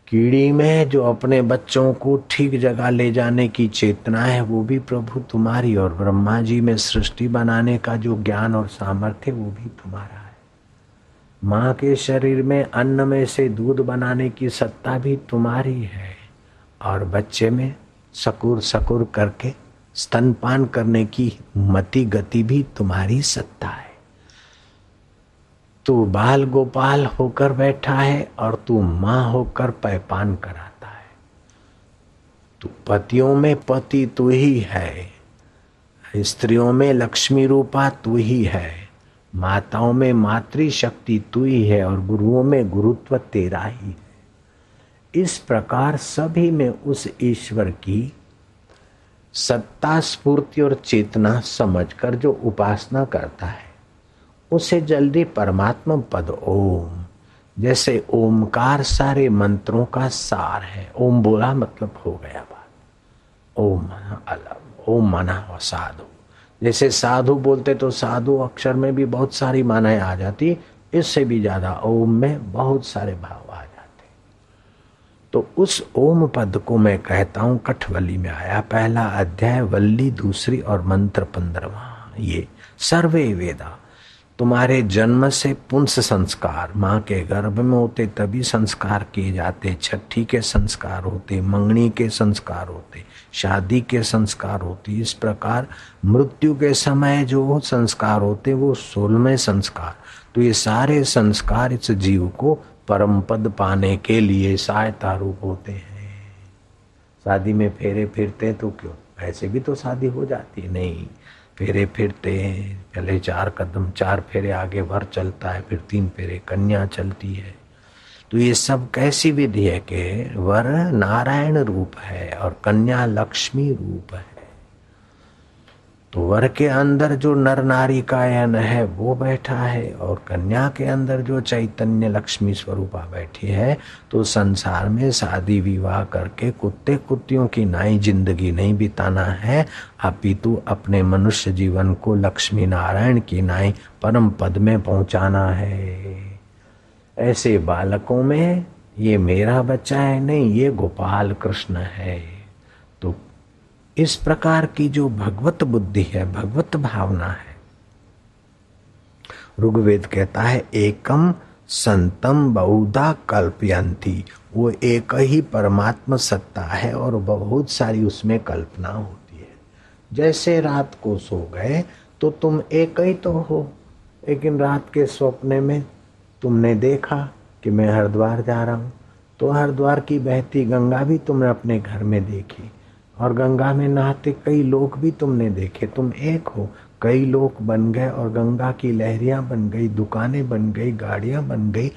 कीड़ी में जो अपने बच्चों को ठीक जगह ले जाने की चेतना है, वो भी प्रभु तुम्हारी, और ब्रह्मा जी में सृष्टि बनाने का जो ज्ञान और सामर्थ्य, वो भी तुम्हारा है। माँ के शरीर में अन्न में से दूध बनाने की सत्ता भी तुम्हारी है, और बच्चे में सकुर सकुर करके स्तनपान करने की मति गति भी तुम्हारी सत्ता है। तू बाल गोपाल होकर बैठा है और तू माँ होकर पैपान कराता है। तू पतियों में पति तू ही है, स्त्रियों में लक्ष्मी रूपा तू ही है, माताओं में मातृशक्ति तू ही है, और गुरुओं में गुरुत्व तेरा ही है। इस प्रकार सभी में उस ईश्वर की सत्ता, स्फूर्ति और चेतना समझकर जो उपासना करता है, उसे जल्दी परमात्मा पद ओम, जैसे ओमकार सारे मंत्रों का सार है। ओम बोला मतलब हो गया बात। ओम माना अलग, ओम माना साधु। जैसे साधु बोलते तो साधु अक्षर में भी बहुत सारी मानाएं आ जाती, इससे भी ज्यादा ओम में बहुत सारे भाव आ जाते। तो उस ओम पद को मैं कहता हूं कठवली में आया, पहला अध्याय वल्ली दूसरी और मंत्र 15वां। ये सर्वे वेदा, तुम्हारे जन्म से पुंस संस्कार, माँ के गर्भ में होते तभी संस्कार किए जाते, छठी के संस्कार होते, मंगनी के संस्कार होते, शादी के संस्कार होते। इस प्रकार मृत्यु के समय जो संस्कार होते वो 16वें संस्कार। तो ये सारे संस्कार इस जीव को परम पद पाने के लिए सहायता रूप होते हैं। शादी में फेरे फिरते तो क्यों, ऐसे भी तो शादी हो जाती है। नहीं, फेरे फिरते हैं, पहले 4 कदम 4 फेरे आगे वर चलता है, फिर 3 फेरे कन्या चलती है। तो ये सब कैसी विधि है कि वर नारायण रूप है और कन्या लक्ष्मी रूप है। तो वर के अंदर जो नर नारी कायन है वो बैठा है और कन्या के अंदर जो चैतन्य लक्ष्मी स्वरूपा बैठी है। तो संसार में शादी विवाह करके कुत्ते कुत्तियों की नाई जिंदगी नहीं बिताना है, अपितु अपने मनुष्य जीवन को लक्ष्मी नारायण की नाई परम पद में पहुंचाना है। ऐसे बालकों में ये मेरा बच्चा है नहीं, ये गोपाल कृष्ण है। तो इस प्रकार की जो भगवत बुद्धि है, भगवत भावना है, ऋग्वेद कहता है एकम संतम बहुधा कल्पयंती, वो एक ही परमात्मा सत्ता है और बहुत सारी उसमें कल्पना होती है। जैसे रात को सो गए तो तुम एक ही तो हो, लेकिन रात के सपने में तुमने देखा कि मैं हरिद्वार जा रहा हूँ, तो हरिद्वार की बहती गंगा भी तुमने अपने घर में देखी और गंगा में नहाते कई लोग भी तुमने देखे। तुम एक हो, कई लोग बन गए और गंगा की लहरियां बन गई, दुकानें बन गई, गाड़ियां बन गई,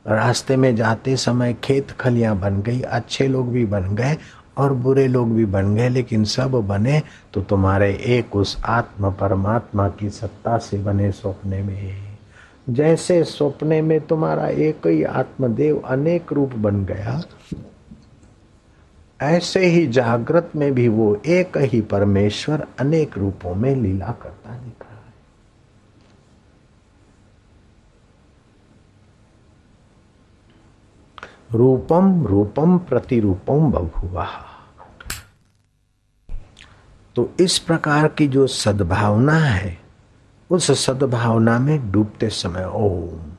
रास्ते में जाते समय खेत खलियां बन गई, अच्छे लोग भी बन गए और बुरे लोग भी बन गए, लेकिन सब बने तो तुम्हारे एक उस आत्मा परमात्मा की सत्ता से बने स्वप्ने में। जैसे स्वप्ने में तुम्हारा एक ही आत्मदेव अनेक रूप बन गया, ऐसे ही जागृत में भी वो एक ही परमेश्वर अनेक रूपों में लीला करता दिख रहा है। रूपम रूपम प्रतिरूपम बभुवः। तो इस प्रकार की जो सद्भावना है, उस सद्भावना में डूबते समय ओम,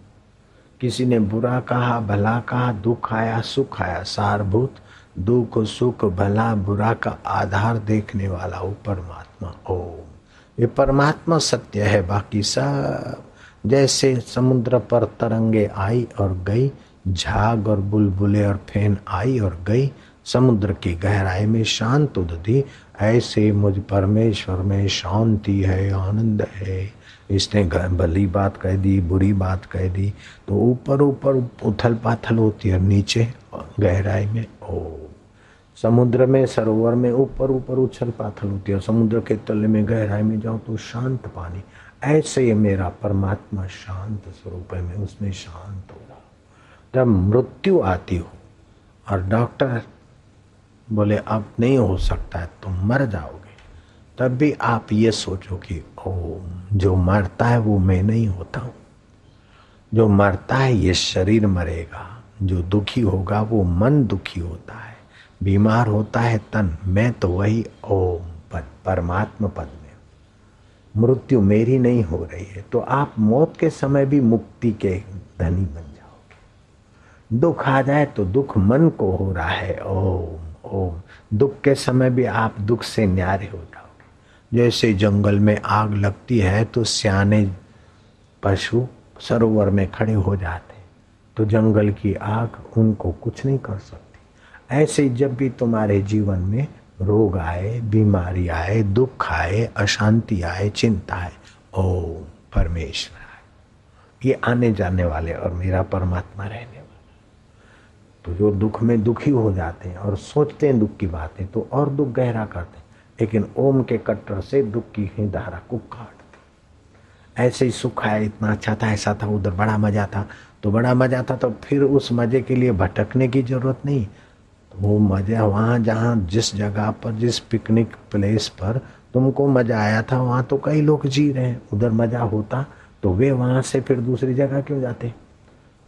किसी ने बुरा कहा, भला कहा, दुख आया, सुख आया, सारभूत दुख सुख भला बुरा का आधार देखने वाला वो परमात्मा ओम। ये परमात्मा सत्य है, बाकी सब जैसे समुद्र पर तरंगे आई और गई, झाग और बुलबुले और फेन आई और गई, समुद्र की गहराई में शांत उदधि, ऐसे मुझ परमेश्वर में शांति है, आनंद है। इसने भली बात कह दी, बुरी बात कह दी, तो ऊपर ऊपर उथल पाथल होती है, नीचे गहराई में ओम। समुद्र में, सरोवर में ऊपर ऊपर उछल पाथल होती है, समुद्र के तले में गहराई में जाओ तो शांत पानी। ऐसे ये मेरा परमात्मा शांत स्वरूप है, मैं उसमें शांत हो रहा। जब मृत्यु आती हो और डॉक्टर बोले अब नहीं हो सकता है, तुम मर जाओगे, तब भी आप ये सोचो कि ओम, जो मरता है वो मैं नहीं होता हूँ, जो मरता है ये शरीर मरेगा, जो दुखी होगा वो मन दुखी होता है, बीमार होता है तन, मैं तो वही ओम पद परमात्मा पद में। मृत्यु मेरी नहीं हो रही है, तो आप मौत के समय भी मुक्ति के धनी बन जाओगे। दुख आ जाए तो दुख मन को हो रहा है ओम ओम, दुख के समय भी आप दुख से न्यारे हो जाओगे। जैसे जंगल में आग लगती है तो सियाने पशु सरोवर में खड़े हो जाते, तो जंगल की आग उनको कुछ नहीं कर सकती। ऐसे जब भी तुम्हारे जीवन में रोग आए, बीमारी आए, दुख आए, अशांति आए, चिंता आए, ओम परमेश्वर आए, ये आने जाने वाले और मेरा परमात्मा रहने वाला। तो जो दुख में दुखी हो जाते हैं और सोचते हैं दुख की बातें तो और दुख गहरा करते हैं, लेकिन ओम के कट्टर से दुख की ही धारा को काटते। ऐसे ही सुख आया, इतना अच्छा था, ऐसा था, उधर बड़ा मजा था, तो बड़ा मजा था, तो फिर उस मजे के लिए भटकने की जरूरत नहीं। वो मजा वहाँ जहाँ जिस जगह पर, जिस पिकनिक प्लेस पर तुमको मजा आया था, वहाँ तो कई लोग जी रहे हैं, उधर मजा होता तो वे वहाँ से फिर दूसरी जगह क्यों जाते।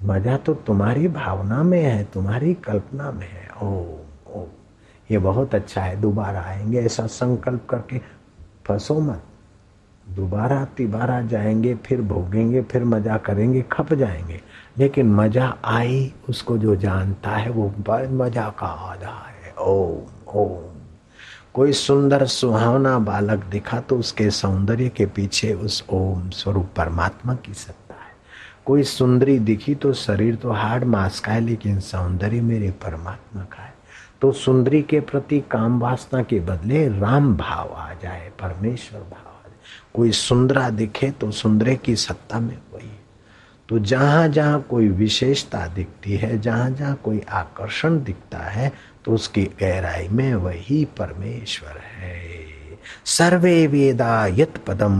मजा तो तुम्हारी भावना में है, तुम्हारी कल्पना में है। ओ, ये बहुत अच्छा है, दोबारा आएंगे, ऐसा संकल्प करके फंसो मत। दोबारा तिबारा जाएंगे, फिर भोगेंगे, फिर मजा करेंगे, खप जाएंगे। लेकिन मजा आई, उसको जो जानता है वो मजा का आधार है। ओम ओम। कोई सुंदर सुहावना बालक दिखा तो उसके सौंदर्य के पीछे उस ओम स्वरूप परमात्मा की सत्ता है। कोई सुंदरी दिखी तो शरीर तो हाड़ मांस का है, लेकिन सौंदर्य मेरे परमात्मा का है। तो सुंदरी के प्रति काम वासना के बदले राम भाव आ जाए, परमेश्वर भाव आ जाए। कोई सुंदरा दिखे तो सुंदरे की सत्ता में वही। तो जहां जहां कोई विशेषता दिखती है, जहां जहां कोई आकर्षण दिखता है, तो उसकी गहराई में वही परमेश्वर है। सर्वे वेदा यत पदम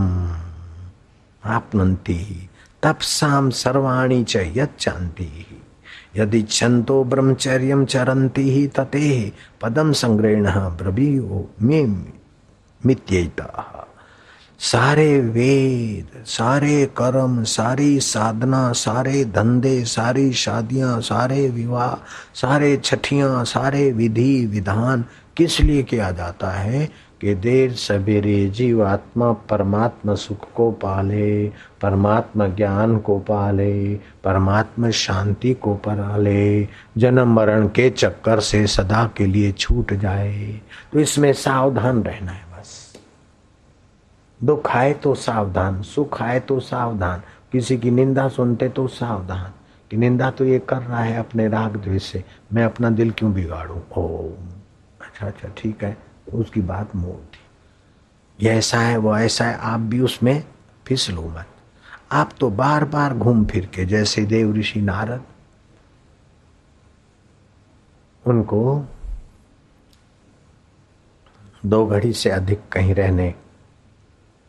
आपनन्ति तपसाम सर्वाणि च यत चान्ति यदि छन्तो ब्रह्मचर्यम चरन्ति ही तते पदम संग्रहण ब्रवीयो मे मित्येतः। सारे वेद, सारे कर्म, सारी साधना, सारे धंधे, सारी शादियां, सारे विवाह, सारे छठियां, सारे विधि विधान किस लिए किया जाता है कि देर सवेरे जीवात्मा परमात्मा सुख को पाले, परमात्मा ज्ञान को पाले, परमात्मा शांति को पाले, जन्म मरण के चक्कर से सदा के लिए छूट जाए। तो इसमें सावधान रहना है। दुख आए तो सावधान, सुख आए तो सावधान, किसी की निंदा सुनते तो सावधान कि निंदा तो ये कर रहा है अपने राग द्वेष से, मैं अपना दिल क्यों बिगाड़ूं। ओम, अच्छा ठीक है, उसकी बात मोड़ दी। ये ऐसा है, वो ऐसा है, आप भी उसमें फिसलो मत। आप तो बार बार घूम फिर के, जैसे देव ऋषि नारद, उनको 2 घड़ी से अधिक कहीं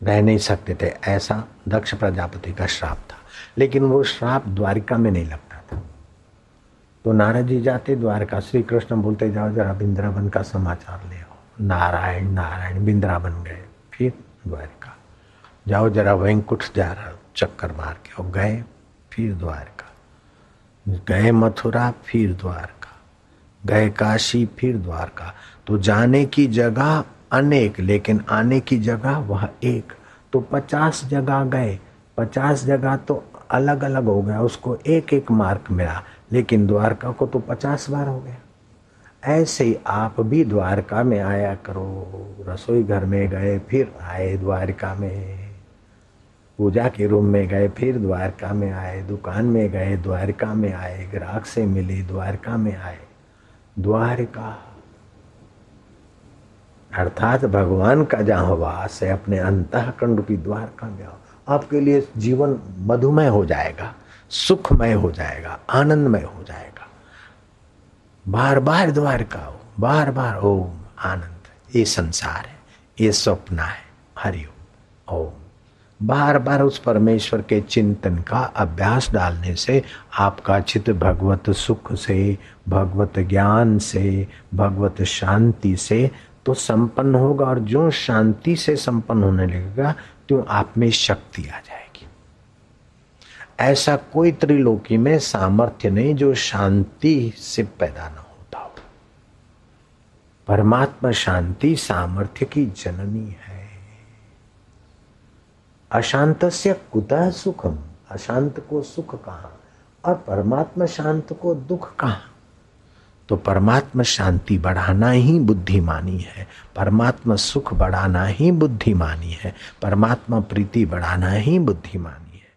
रह नहीं सकते थे, ऐसा दक्ष प्रजापति का श्राप था। लेकिन वो श्राप द्वारिका में नहीं लगता था। तो नारद जी जाते द्वारका, श्री कृष्ण बोलते जाओ जरा वृंदावन का समाचार ले आओ। नारायण नारायण वृंदावन गए, फिर द्वारका जाओ जरा वैंकुंठ जा रहा चक्कर मार के, और गए फिर द्वारका, गए मथुरा फिर द्वारका, गए काशी फिर द्वारका। तो जाने की जगह अनेक, लेकिन आने की जगह वह एक। तो 50 जगह गए, 50 जगह तो अलग अलग हो गया, उसको एक एक मार्क मिला, लेकिन द्वारका को तो 50 बार हो गया। ऐसे ही आप भी द्वारका में आया करो। रसोई घर में गए फिर आए द्वारका में, पूजा के रूम में गए फिर द्वारका में आए, दुकान में गए द्वारका में आए, ग्राहक से मिले द्वारका में आए। द्वारका अर्थात भगवान का जहाँ वास है, अपने अंतःकरण रूपी द्वारका में आओ। आपके लिए जीवन मधुमय हो जाएगा, सुखमय हो जाएगा, आनंदमय हो जाएगा। बार बार द्वारका हो, बार बार ओम आनंद। ये संसार है, ये स्वप्न है, हरिओम ओम। बार बार उस परमेश्वर के चिंतन का अभ्यास डालने से आपका चित्त भगवत सुख से, भगवत ज्ञान से, भगवत शांति से तो संपन्न होगा। और जो शांति से संपन्न होने लगेगा तो आप में शक्ति आ जाएगी। ऐसा कोई त्रिलोकी में सामर्थ्य नहीं जो शांति से पैदा न होता हो। परमात्मा शांति सामर्थ्य की जननी है। अशांतस्य कुतः सुखम, अशांत को सुख कहाँ, और परमात्मा शांत को दुख कहाँ। तो परमात्मा शांति बढ़ाना ही बुद्धिमानी है, परमात्मा सुख बढ़ाना ही बुद्धिमानी है, परमात्मा प्रीति बढ़ाना ही बुद्धिमानी है।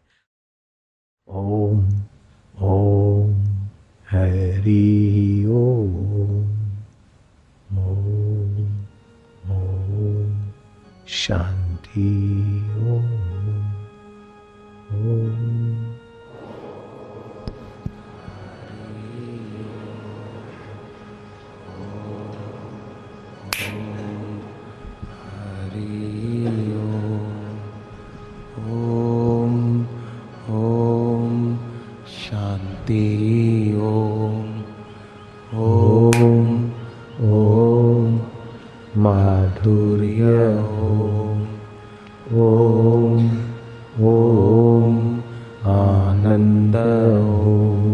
ओम ओम हरि ओम, ओम ओम शांति ओम ओम। ओम ओम आनंद ओम।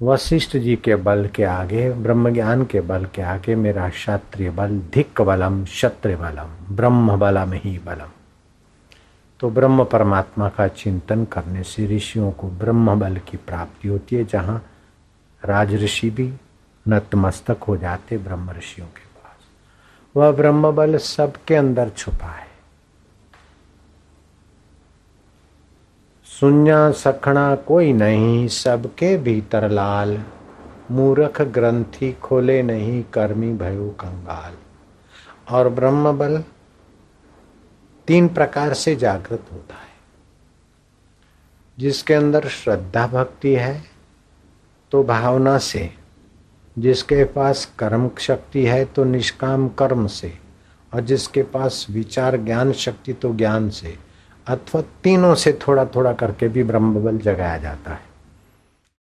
वशिष्ठ जी के बल के आगे, ब्रह्म ज्ञान के बल के आगे मेरा क्षत्रिय बल धिक् बलम क्षत्रिय बलम ब्रह्म बलम ही बलम। तो ब्रह्म परमात्मा का चिंतन करने से ऋषियों को ब्रह्म बल की प्राप्ति होती है, जहाँ राज ऋषि भी नतमस्तक हो जाते ब्रह्म ऋषियों के पास। वह ब्रह्म बल सबके अंदर छुपा है। सुन्या सखना कोई नहीं, सबके भीतर लाल। मूर्ख ग्रंथि खोले नहीं, कर्मी भयो कंगाल। और ब्रह्म बल 3 प्रकार से जागृत होता है। जिसके अंदर श्रद्धा भक्ति है तो भावना से, जिसके पास कर्म शक्ति है तो निष्काम कर्म से, और जिसके पास विचार ज्ञान शक्ति तो ज्ञान से, अथवा तीनों से थोड़ा थोड़ा करके भी ब्रह्म बल जगाया जाता है।